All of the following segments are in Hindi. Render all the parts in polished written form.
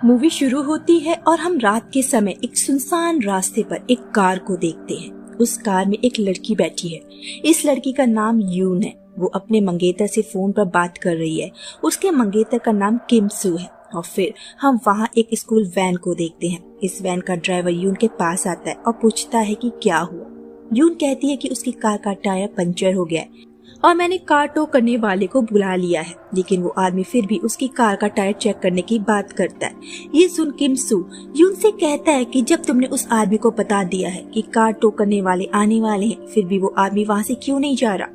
मूवी शुरू होती है और हम रात के समय एक सुनसान रास्ते पर एक कार को देखते हैं। उस कार में एक लड़की बैठी है। इस लड़की का नाम यून है। वो अपने मंगेतर से फोन पर बात कर रही है। उसके मंगेतर का नाम किम सू है। और फिर हम वहाँ एक स्कूल वैन को देखते हैं। इस वैन का ड्राइवर यून के पास आता है और पूछता है कि क्या हुआ। यून कहती है कि उसकी कार का टायर पंचर हो गया है और मैंने कार टो करने वाले को बुला लिया है, लेकिन वो आदमी फिर भी उसकी कार का टायर चेक करने की बात करता है। ये सुन किम सू यून से कहता है कि जब तुमने उस आदमी को बता दिया है कि कार टो करने वाले आने वाले हैं, फिर भी वो आदमी वहाँ से क्यों नहीं जा रहा।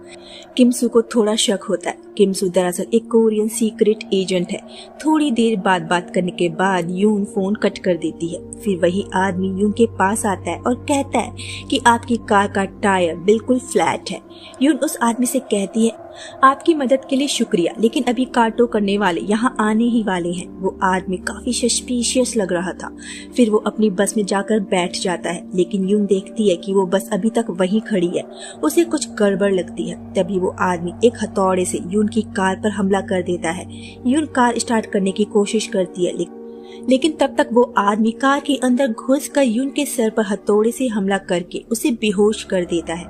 किम सू को थोड़ा शक होता है। किम सू दरअसल एक कोरियन सीक्रेट एजेंट है। थोड़ी देर बाद बात करने के बाद यून फोन कट कर देती है। फिर वही आदमी यून के पास आता है और कहता है कि आपकी कार का टायर बिल्कुल फ्लैट है। यून उस आदमी से कहती है, आपकी मदद के लिए शुक्रिया, लेकिन अभी कार टो करने वाले यहाँ आने ही वाले हैं। वो आदमी काफी सस्पिशियस लग रहा था। फिर वो अपनी बस में जाकर बैठ जाता है, लेकिन यून देखती है कि वो बस अभी तक वहीं खड़ी है। उसे कुछ गड़बड़ लगती है। तभी वो आदमी एक हथौड़े से यून की कार पर हमला कर देता है। यून कार स्टार्ट करने की कोशिश करती है, लेकिन तब तक वो आदमी कार के अंदर घुसकर यून के सर पर हथौड़े से हमला करके उसे बेहोश कर देता है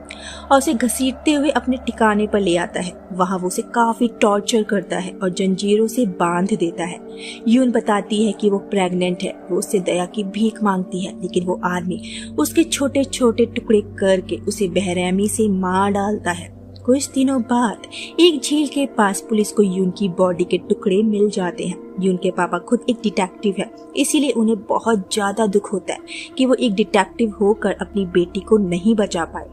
और उसे घसीटते हुए अपने ठिकाने पर ले आता है। वहाँ वो उसे काफी टॉर्चर करता है और जंजीरों से बांध देता है। यून बताती है कि वो प्रेग्नेंट है। वो उससे दया की भीख मांगती है, लेकिन वो आदमी उसके छोटे छोटे टुकड़े करके उसे बेरहमी से मार डालता है। कुछ दिनों बाद एक झील के पास पुलिस को यून की बॉडी के टुकड़े मिल जाते हैं। यून के पापा खुद एक डिटेक्टिव है, इसीलिए उन्हें बहुत ज्यादा दुख होता है कि वो एक डिटेक्टिव होकर अपनी बेटी को नहीं बचा पाए।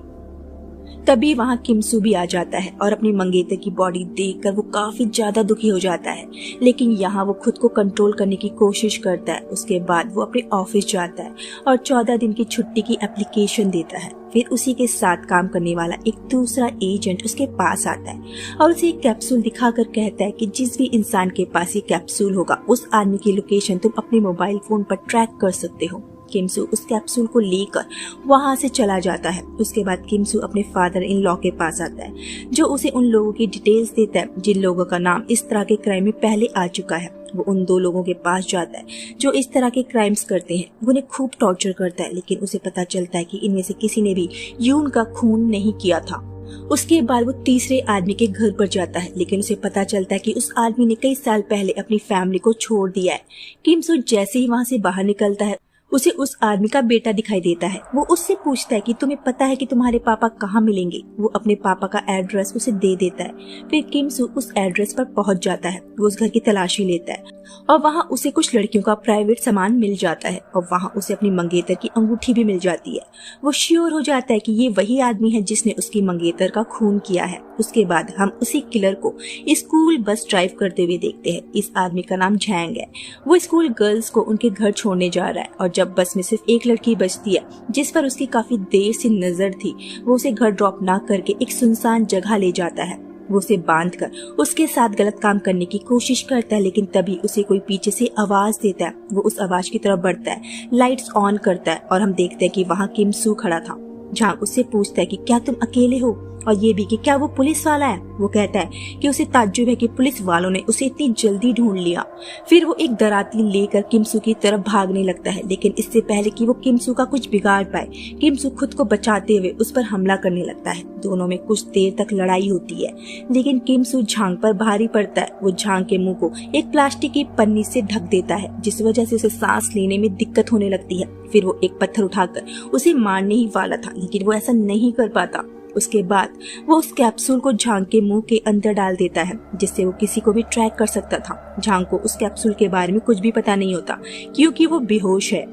तभी वहाँ किम सू भी आ जाता है और अपनी मंगेतर की बॉडी देखकर वो काफी ज्यादा दुखी हो जाता है, लेकिन यहाँ वो खुद को कंट्रोल करने की कोशिश करता है। उसके बाद वो अपने ऑफिस जाता है और 14 दिन की छुट्टी की एप्लीकेशन देता है। फिर उसी के साथ काम करने वाला एक दूसरा एजेंट उसके पास आता है और उसे एक कैप्सूल दिखाकर कहता है कि जिस भी इंसान के पास ये कैप्सूल होगा, उस आदमी की लोकेशन तुम अपने मोबाइल फोन पर ट्रैक कर सकते हो। किम सू उस कैप्सूल को लेकर वहां से चला जाता है। उसके बाद किम सू अपने फादर इन लॉ के पास आता है, जो उसे उन लोगों की डिटेल्स देता है जिन लोगों का नाम इस तरह के क्राइम में पहले आ चुका है। वो उन 2 लोगों के पास जाता है जो इस तरह के क्राइम्स करते हैं। वो उन्हें खूब टॉर्चर करता है, लेकिन उसे पता चलता है कि इनमें से किसी ने भी यून का खून नहीं किया था। उसके बाद वो तीसरे आदमी के घर पर जाता है, लेकिन उसे पता चलता है कि उस आदमी ने कई साल पहले अपनी फैमिली को छोड़ दिया है। किम सू जैसे ही वहाँ से बाहर निकलता है, उसे उस आदमी का बेटा दिखाई देता है। वो उससे पूछता है कि तुम्हें पता है कि तुम्हारे पापा कहाँ मिलेंगे। वो अपने पापा का एड्रेस उसे दे देता है। फिर किम सू उस एड्रेस पर पहुंच जाता है। वो उस घर की तलाशी लेता है और वहाँ उसे कुछ लड़कियों का प्राइवेट सामान मिल जाता है और वहाँ उसे अपनी मंगेतर की अंगूठी भी मिल जाती है। वो श्योर हो जाता है कि ये वही आदमी है जिसने उसकी मंगेतर का खून किया है। उसके बाद हम उसी किलर को स्कूल बस ड्राइव करते हुए देखते हैं। इस आदमी का नाम झैंग है। वो स्कूल गर्ल्स को उनके घर छोड़ने जा रहा है और जब बस में सिर्फ एक लड़की बचती है जिस पर उसकी काफी देर से नजर थी, वो उसे घर ड्रॉप ना करके एक सुनसान जगह ले जाता है। वो उसे बांधकर उसके साथ गलत काम करने की कोशिश करता है, लेकिन तभी उसे कोई पीछे से आवाज देता है। वो उस आवाज की तरफ बढ़ता है, लाइट्स ऑन करता है और हम देखते हैं कि वहाँ किम सू खड़ा था। जहाँ उससे पूछता है कि क्या तुम अकेले हो, और ये भी कि क्या वो पुलिस वाला है। वो कहता है कि उसे ताज्जुब है कि पुलिस वालों ने उसे इतनी जल्दी ढूंढ लिया। फिर वो एक दराती लेकर किम सू की तरफ भागने लगता है, लेकिन इससे पहले कि वो किम सू का कुछ बिगाड़ पाए, किम सू खुद को बचाते हुए उस पर हमला करने लगता है। दोनों में कुछ देर तक लड़ाई होती है, लेकिन किम सू झांग पर भारी पड़ता है। वो झांग के मुंह को एक प्लास्टिक की पन्नी से ढक देता है, जिस वजह से उसे सांस लेने में दिक्कत होने लगती है। फिर वो एक पत्थर उठाकर उसे मारने ही वाला था, लेकिन वो ऐसा नहीं कर पाता। उसके बाद वो उस कैप्सूल को झांग के मुंह के अंदर डाल देता है, जिससे वो किसी को भी ट्रैक कर सकता था। झांग को उस कैप्सूल के बारे में कुछ भी पता नहीं होता, क्योंकि वो बेहोश है।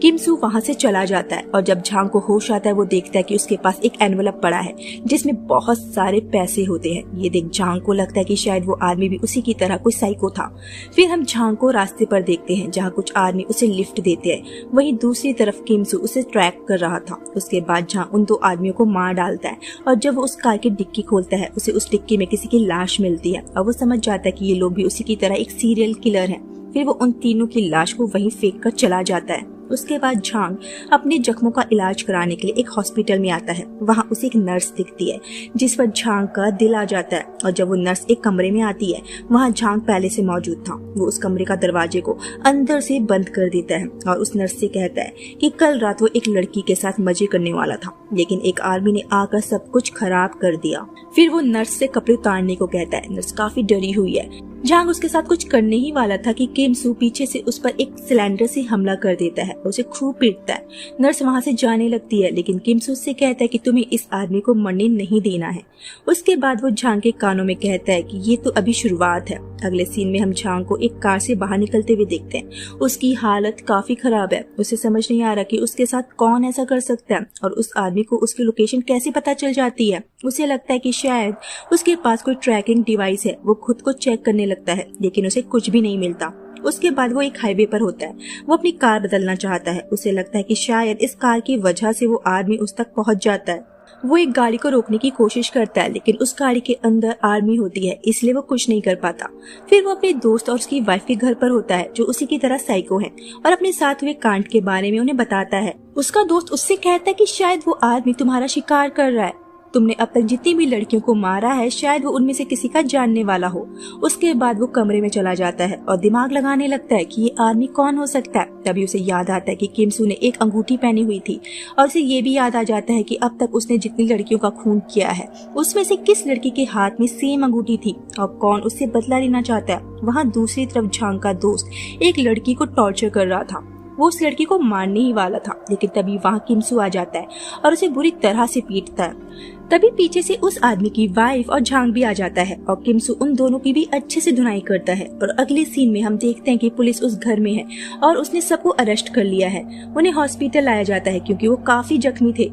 किम सू वहाँ से चला जाता है और जब झांग को होश आता है, वो देखता है कि उसके पास एक एनवलप पड़ा है जिसमें बहुत सारे पैसे होते हैं। ये देख झांग को लगता है कि शायद वो आदमी भी उसी की तरह कोई साइको था। फिर हम झांग को रास्ते पर देखते हैं जहाँ कुछ आदमी उसे लिफ्ट देते हैं। वहीं दूसरी तरफ किम सू उसे ट्रैक कर रहा था। उसके बाद जहाँ उन 2 आदमियों को मार डालता है और जब वो उस कार की डिक्की खोलता है, उसे उस डिक्की में किसी की लाश मिलती है और वो समझ जाता है कि ये लोग भी उसी की तरह एक सीरियल किलर है। फिर वो उन तीनों की लाश को वहीं फेंक कर चला जाता है। उसके बाद झांग अपने जख्मों का इलाज कराने के लिए एक हॉस्पिटल में आता है। वहाँ उसे एक नर्स दिखती है जिस पर झांग का दिल आ जाता है, और जब वो नर्स एक कमरे में आती है वहाँ झांग पहले से मौजूद था। वो उस कमरे का दरवाजे को अंदर से बंद कर देता है और उस नर्स से कहता है कि कल रात वो एक लड़की के साथ मजे करने वाला था, लेकिन एक आर्मी ने आकर सब कुछ खराब कर दिया। फिर वो नर्स से कपड़े उतारने को कहता है। नर्स काफी डरी हुई है। झांग उसके साथ कुछ करने ही वाला था कि किम सू पीछे से उस पर एक सिलेंडर से हमला कर देता है, उसे खूब पीटता है। नर्स वहाँ से जाने लगती है, लेकिन किम सू से कहता है कि तुम्हें इस आदमी को मरने नहीं देना है। उसके बाद वो झांग के कानों में कहता है कि ये तो अभी शुरुआत है। अगले सीन में हम झांग को एक कार से बाहर निकलते हुए देखते हैं। उसकी हालत काफी खराब है। उसे समझ नहीं आ रहा कि उसके साथ कौन ऐसा कर सकता है और उस आदमी को उसकी लोकेशन कैसे पता चल जाती है। उसे लगता है कि शायद उसके पास कोई ट्रैकिंग डिवाइस है। वो खुद को चेक करने लगता है, लेकिन उसे कुछ भी नहीं मिलता। उसके बाद वो एक हाईवे पर होता है। वो अपनी कार बदलना चाहता है। उसे लगता है कि शायद इस कार की वजह से वो आदमी उस तक पहुंच जाता है। वो एक गाड़ी को रोकने की कोशिश करता है, लेकिन उस गाड़ी के अंदर आर्मी होती है, इसलिए वो कुछ नहीं कर पाता। फिर वो अपने दोस्त और उसकी वाइफ के घर पर होता है, जो उसी की तरह साइको है, और अपने साथ हुए कांड के बारे में उन्हें बताता है। उसका दोस्त उससे कहता है कि शायद वो आदमी तुम्हारा शिकार कर रहा है। तुमने अब तक जितनी भी लड़कियों को मारा है, शायद वो उनमें से किसी का जानने वाला हो। उसके बाद वो कमरे में चला जाता है और दिमाग लगाने लगता है कि ये आदमी कौन हो सकता है। तभी उसे याद आता है कि किम सू ने एक अंगूठी पहनी हुई थी, और उसे ये भी याद आ जाता है कि अब तक उसने जितनी लड़कियों का खून किया है उसमें से किस लड़की के हाथ में सेम अंगूठी थी और कौन उससे बदला लेना चाहता है। वहाँ दूसरी तरफ झांग का दोस्त एक लड़की को टॉर्चर कर रहा था। वो उस लड़की को मारने ही वाला था, लेकिन तभी वहाँ किम सू आ जाता है और उसे बुरी तरह से पीटता है। तभी पीछे से उस आदमी की वाइफ और झांग भी आ जाता है और किम सू उन दोनों की भी अच्छे से धुनाई करता है। और अगले सीन में हम देखते हैं कि पुलिस उस घर में है और उसने सबको अरेस्ट कर लिया है। उन्हें हॉस्पिटल लाया जाता है क्योंकि वो काफी जख्मी थे।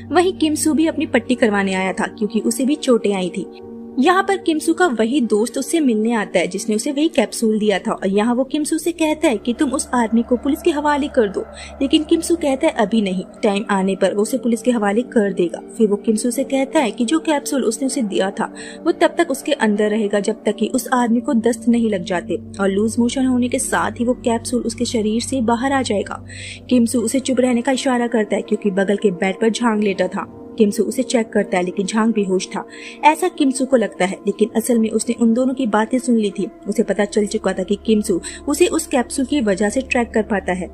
वहीं किम सू भी अपनी पट्टी करवाने आया था क्योंकि उसे भी चोटें आई थी। यहाँ पर किम सू का वही दोस्त उससे मिलने आता है जिसने उसे वही कैप्सूल दिया था, और यहाँ वो किम सू से कहता है कि तुम उस आदमी को पुलिस के हवाले कर दो, लेकिन किम सू कहता है अभी नहीं, टाइम आने पर वो उसे पुलिस के हवाले कर देगा। फिर वो किम सू से कहता है कि जो कैप्सूल उसने उसे दिया था वो तब तक उसके अंदर रहेगा जब तक कि उस आदमी को दस्त नहीं लग जाते, और लूज मोशन होने के साथ ही वो कैप्सूल उसके शरीर से बाहर आ जाएगा। किम सू उसे चुप रहने का इशारा करता है क्योंकि बगल के बेड पर झांग लेटा था। किम सू उसे चेक करता है, लेकिन झांग बेहोश था, ऐसा किम सू को लगता है, लेकिन असल में उसने उन दोनों की बातें सुन ली थी। उसे पता चल चुका था कि किम सू उसे उस कैप्सूल की वजह से ट्रैक कर पाता है।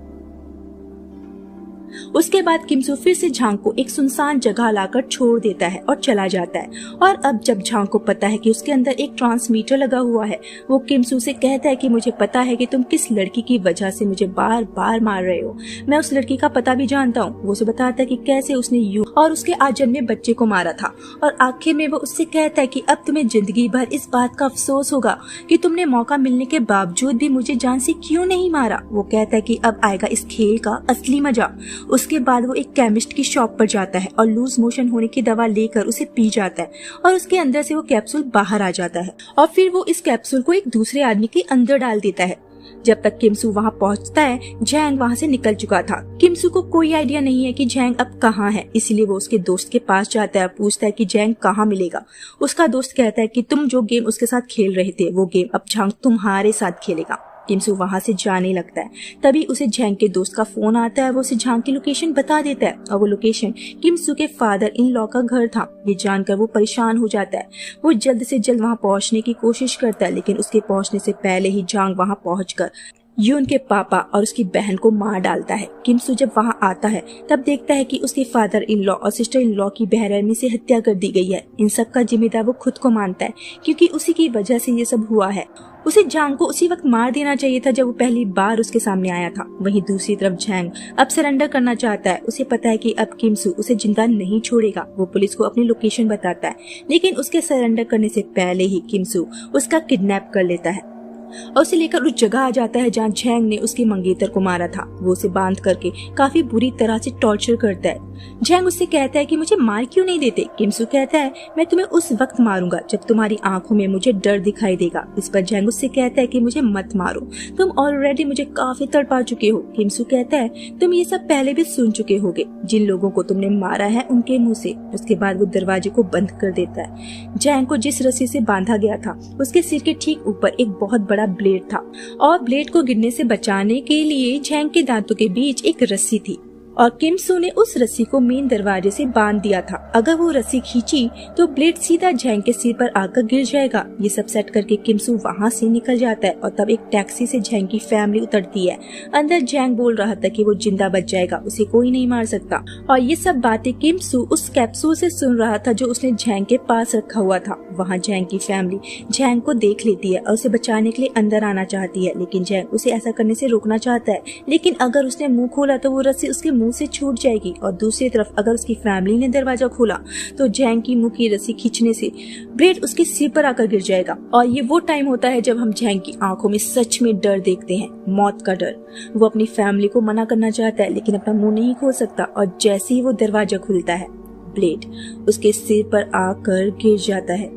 उसके बाद किम सू फिर से झांग को एक सुनसान जगह लाकर छोड़ देता है और चला जाता है। और अब जब झांग को पता है कि उसके अंदर एक ट्रांसमीटर लगा हुआ है, वो किम सू से कहता है कि मुझे पता है कि तुम किस लड़की की वजह से मुझे बार बार मार रहे हो। मैं उस लड़की का पता भी जानता हूँ। वो उसे बताता है कि कैसे उसने यू और उसके आजन्मे बच्चे को मारा था, और आखिर में वो उससे कहता है कि अब तुम्हें जिंदगी भर इस बात का अफसोस होगा कि तुमने मौका मिलने के बावजूद भी मुझे जान से क्यों नहीं मारा। वो कहता है कि अब आएगा इस खेल का असली मजा। उसके बाद वो एक केमिस्ट की शॉप पर जाता है और लूज मोशन होने की दवा लेकर उसे पी जाता है, और उसके अंदर से वो कैप्सूल बाहर आ जाता है, और फिर वो इस कैप्सूल को एक दूसरे आदमी के अंदर डाल देता है। जब तक किम सू वहाँ पहुँचता है, झैंग वहाँ से निकल चुका था। किम सू को कोई आइडिया नहीं है कि झैंग अब कहाँ है, इसलिए वो उसके दोस्त के पास जाता है, पूछता है कि झैंग कहाँ मिलेगा। उसका दोस्त कहता है कि तुम जो गेम उसके साथ खेल रहे थे वो गेम अब झैंग तुम्हारे साथ खेलेगा। किम सू वहाँ से जाने लगता है। तभी उसे झैंग के दोस्त का फोन आता है। वो उसे झैंग की लोकेशन बता देता है, और वो लोकेशन किम सू के फादर इन लॉ का घर था। ये जानकर वो परेशान हो जाता है। वो जल्द से जल्द वहाँ पहुँचने की कोशिश करता है, लेकिन उसके पहुँचने से पहले ही झैंग वहाँ पहुँचकर यून के पापा और उसकी बहन को मार डालता है। किम सू जब वहाँ आता है तब देखता है कि उसके फादर इन लॉ और सिस्टर इन लॉ की बेरहमी से हत्या कर दी गई है। इन सब का जिम्मेदार वो खुद को मानता है, क्योंकि उसी की वजह से ये सब हुआ है। उसे झांग को उसी वक्त मार देना चाहिए था जब वो पहली बार उसके सामने आया था। वहीं दूसरी तरफ झांग अब सरेंडर करना चाहता है। उसे पता है कि अब किम सू उसे जिंदा नहीं छोड़ेगा। वो पुलिस को अपनी लोकेशन बताता है, लेकिन उसके सरेंडर करने से पहले ही किम सू उसका किडनैप कर लेता है और उसे लेकर उस जगह आ जाता है जहाँ झैंग ने उसके मंगेतर को मारा था। वो उसे बांध करके काफी बुरी तरह से टॉर्चर करता है। झैंग उससे कहता है कि मुझे मार क्यों नहीं देते। किम सू कहता है मैं तुम्हें उस वक्त मारूंगा जब तुम्हारी आंखों में मुझे डर दिखाई देगा। इस पर झैंग उससे कहता है कि मुझे मत मारो, तुम ऑलरेडी मुझे काफी तड़पा चुके हो। किम सू कहता है तुम ये सब पहले भी सुन चुके होगे, जिन लोगों को तुमने मारा है उनके मुंह से। उसके बाद वो दरवाजे को बंद कर देता है। झैंग को जिस रस्सी से बांधा गया था उसके सिर के ठीक ऊपर एक बहुत बड़ा बड़ा ब्लेड था और ब्लेड को गिरने से बचाने के लिए झैंग के दांतों के बीच एक रस्सी थी और किम सू ने उस रस्सी को मेन दरवाजे से बांध दिया था। अगर वो रस्सी खींची तो ब्लेड सीधा झैंग के सिर पर आकर गिर जाएगा। ये सब सेट करके किम सू वहाँ से निकल जाता है और तब एक टैक्सी से झैंग की फैमिली उतरती है। अंदर झैंग बोल रहा था कि वो जिंदा बच जाएगा, उसे कोई नहीं मार सकता। और ये सब बातें किम सू उस कैप्सूल से सुन रहा था जो उसने झैंग के पास रखा हुआ था। वहाँ झैंग की फैमिली झैंग को देख लेती है और उसे बचाने के लिए अंदर आना चाहती है, लेकिन झैंग उसे ऐसा करने से रोकना चाहता है। लेकिन अगर उसने मुंह खोला तो वो रस्सी उसके मुंह से छूट जाएगी और दूसरी तरफ अगर उसकी फैमिली ने दरवाजा खोला तो झैंग की मुंह की रस्सी खींचने से ब्लेड उसके सिर पर आकर गिर जाएगा। और ये वो टाइम होता है जब हम झैंग की आंखों में सच में डर देखते हैं, मौत का डर। वो अपनी फैमिली को मना करना चाहता है लेकिन अपना मुंह नहीं खोल सकता और जैसे ही वो दरवाजा खुलता है ब्लेड उसके सिर पर आकर गिर जाता है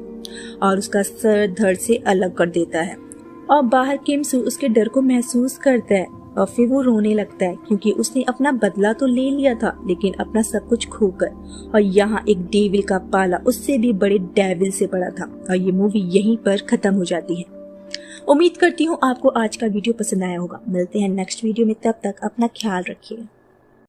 और उसका सर धड़ से अलग कर देता है। और बाहर किम सू उसके डर को महसूस करता है और फिर वो रोने लगता है क्योंकि उसने अपना बदला तो ले लिया था लेकिन अपना सब कुछ खोकर। और यहाँ एक डेविल का पाला उससे भी बड़े डेविल से पड़ा था। और ये मूवी यहीं पर खत्म हो जाती है। उम्मीद करती हूँ आपको आज का वीडियो पसंद आया होगा। मिलते हैं नेक्स्ट वीडियो में, तब तक अपना ख्याल रखिए।